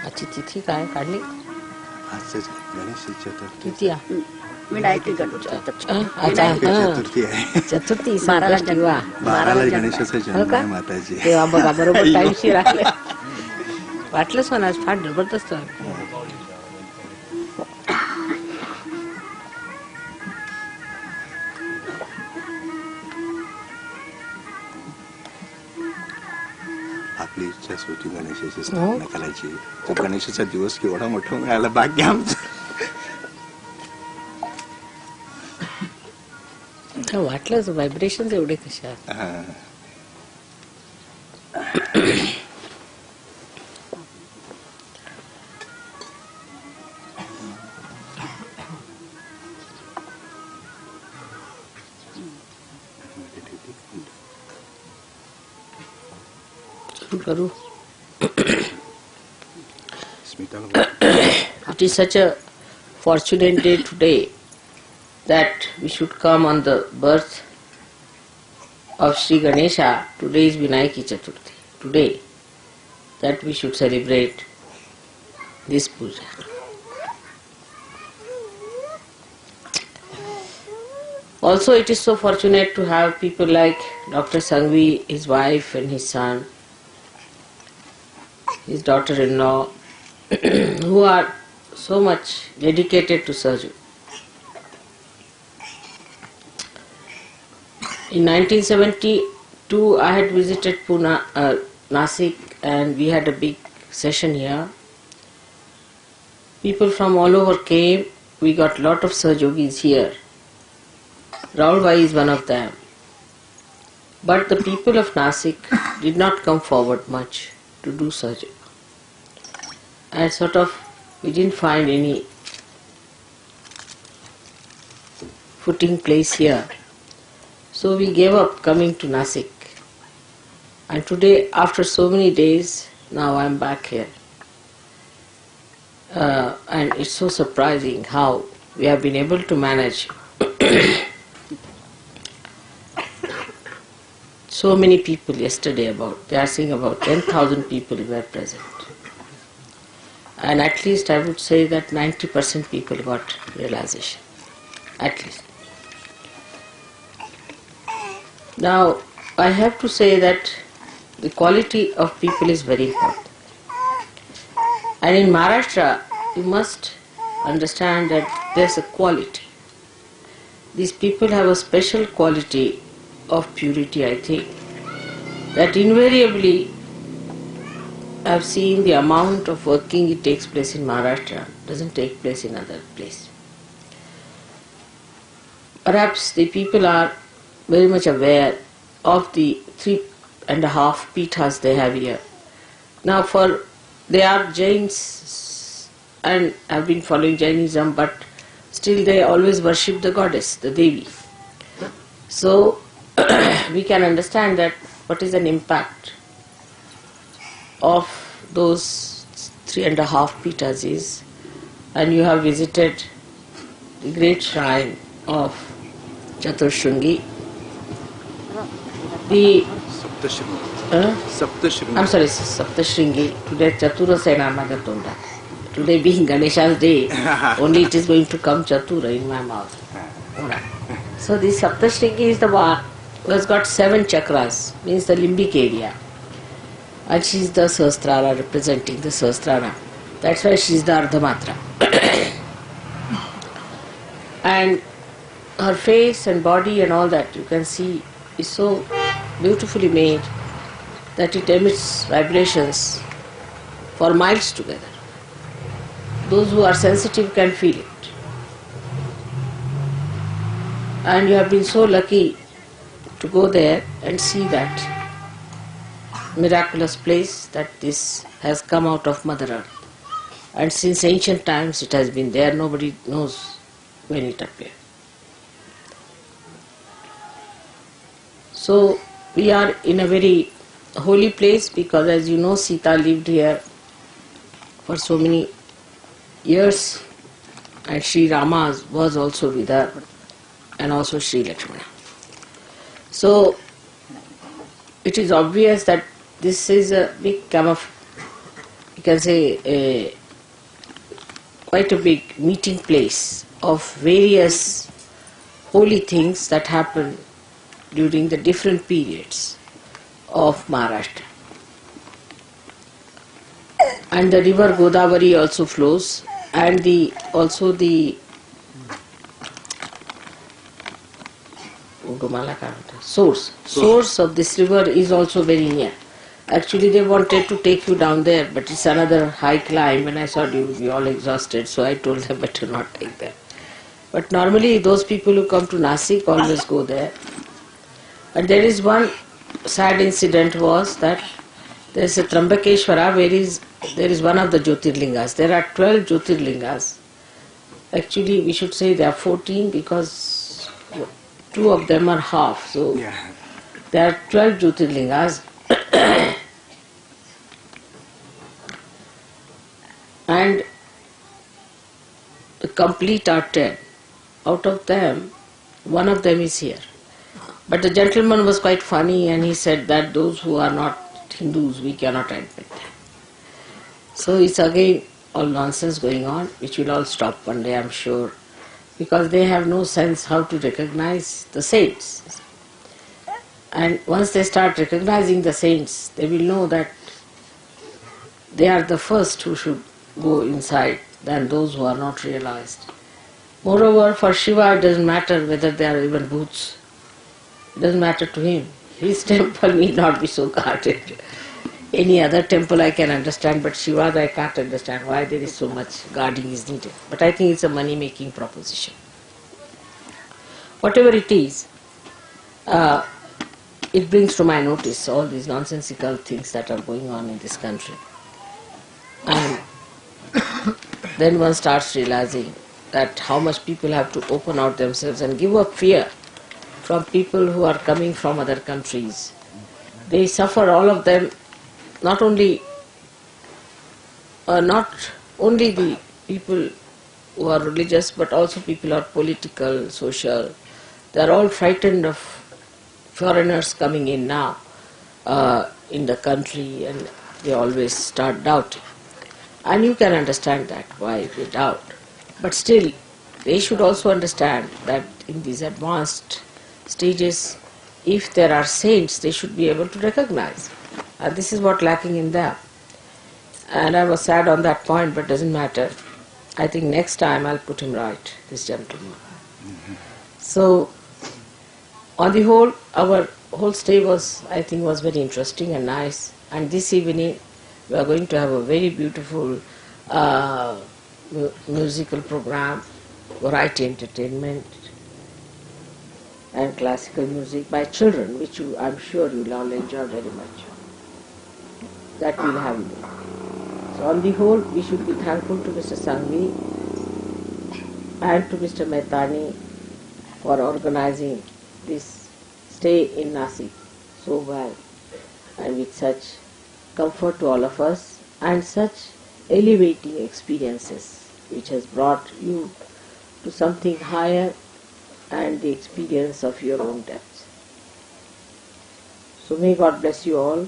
आजची तिथी काय काढली? आजच गणेश चतुर्थी. किती मी डायरेक्टली चतुर्थी आहे. चतुर्थी 12ला गणेशाचा जन्म आहे माताजी. तेव्हा बघा बरोबर टाईमशी राहिले. वाटलंच मला आज फार जबरदस्त आपली इच्छाच होती गणेशाची स्थापना करायची. तर गणेशाचा दिवस केवढा मोठा मिळाला, भाग्य आमचं. वाटलंच व्हायब्रेशन एवढे कशा. करू. It is such a fortunate day today that we should come on the birth of Sri Ganesha. Today is Vinayaki Chaturthi. Today that we should celebrate this puja. Also, it is so fortunate to have people like Dr. Sangvi, his wife and his son, his daughter-in-law, who are so much dedicated to surgery. In 1972, I had visited Nasik, and we had a big session here. People from all over came. We got lot of Sahajogis here. Rahul Bhai is one of them. But the people of Nasik did not come forward much to do surgery. And we didn't find any footing place here. So we gave up coming to Nasik. And today, after so many days, now I'm back here. And it's so surprising how we have been able to manage so many people yesterday. They are saying about 10,000 people were present. And at least I would say that 90% people got realization. At least. Now, I have to say that the quality of people is very important. And in Maharashtra, you must understand that there's a quality. These people have a special quality of purity, I think, that invariably I've seen the amount of working it takes place in Maharashtra doesn't take place in other places. Perhaps the people are very much aware of the 3.5 pithas they have here. Now they are Jains and have been following Jainism, but still they always worship the goddess, the Devi. So we can understand that what is an impact of those 3.5 pithas is, and you have visited the great shrine of Chaturshringi. I'm sorry, Saptashringi. Today Chaturasena Magatonda. Today being Ganesha's day, only it is going to come Chatura in my mouth. So this Saptashringi is the one who has got 7 chakras, means the limbic area. And she is the Sahasrara, representing the Sahasrara. That's why she is the Ardhamatra. And her face and body and all that, you can see, is so beautifully made that it emits vibrations for miles together. Those who are sensitive can feel it. And you have been so lucky to go there and see that miraculous place, that this has come out of Mother Earth. And since ancient times it has been there, nobody knows when it appeared. So we are in a very holy place because, as you know, Sita lived here for so many years, and Sri Rama was also with her, and also Sri Lakshmana. So it is obvious that this is a big you can say quite a big meeting place of various holy things that happen during the different periods of Maharashtra. And the river Godavari also flows, and also the source of this river is also very near. Actually, they wanted to take you down there, but it's another high climb, and I thought you would be all exhausted, so I told them better not take them. But normally, those people who come to Nasik always go there. And there is one sad incident was that there is a Trambakeshwara where there is one of the Jyotirlingas. There are 12 Jyotirlingas. Actually, we should say there are 14 because 2 of them are half. So there are 12 Jyotirlingas. And the complete are 10. Out of them, one of them is here. But the gentleman was quite funny and he said that those who are not Hindus, we cannot admit. So it's again all nonsense going on, which will all stop one day, I'm sure, because they have no sense how to recognize the saints. And once they start recognizing the saints, they will know that they are the first who should go inside than those who are not realized. Moreover, for Shiva it doesn't matter whether they are even bhoots. It doesn't matter to him. His temple need not be so guarded. Any other temple I can understand, but Shiva's I can't understand why there is so much guarding is needed. But I think it's a money-making proposition. Whatever it is, it brings to my notice all these nonsensical things that are going on in this country. And then one starts realizing that how much people have to open out themselves and give up fear from people who are coming from other countries. They suffer, all of them, not only the people who are religious, but also people who are political, social. They are all frightened of foreigners coming in now in the country, and they always start doubting. And you can understand that, why they doubt. But still, they should also understand that in these advanced stages, if there are saints, they should be able to recognize. And this is what lacking in them. And I was sad on that point, but doesn't matter. I think next time I'll put him right, this gentleman. So, on the whole, our whole stay was very interesting and nice. And this evening, we are going to have a very beautiful musical program, variety entertainment, and classical music by children, which I'm sure you'll all enjoy very much. That we'll have there. So on the whole, we should be thankful to Mr. Sanghvi and to Mr. Mehtani for organizing this stay in Nasik so well and with such comfort to all of us and such elevating experiences which has brought you to something higher and the experience of your own depths. So may God bless you all.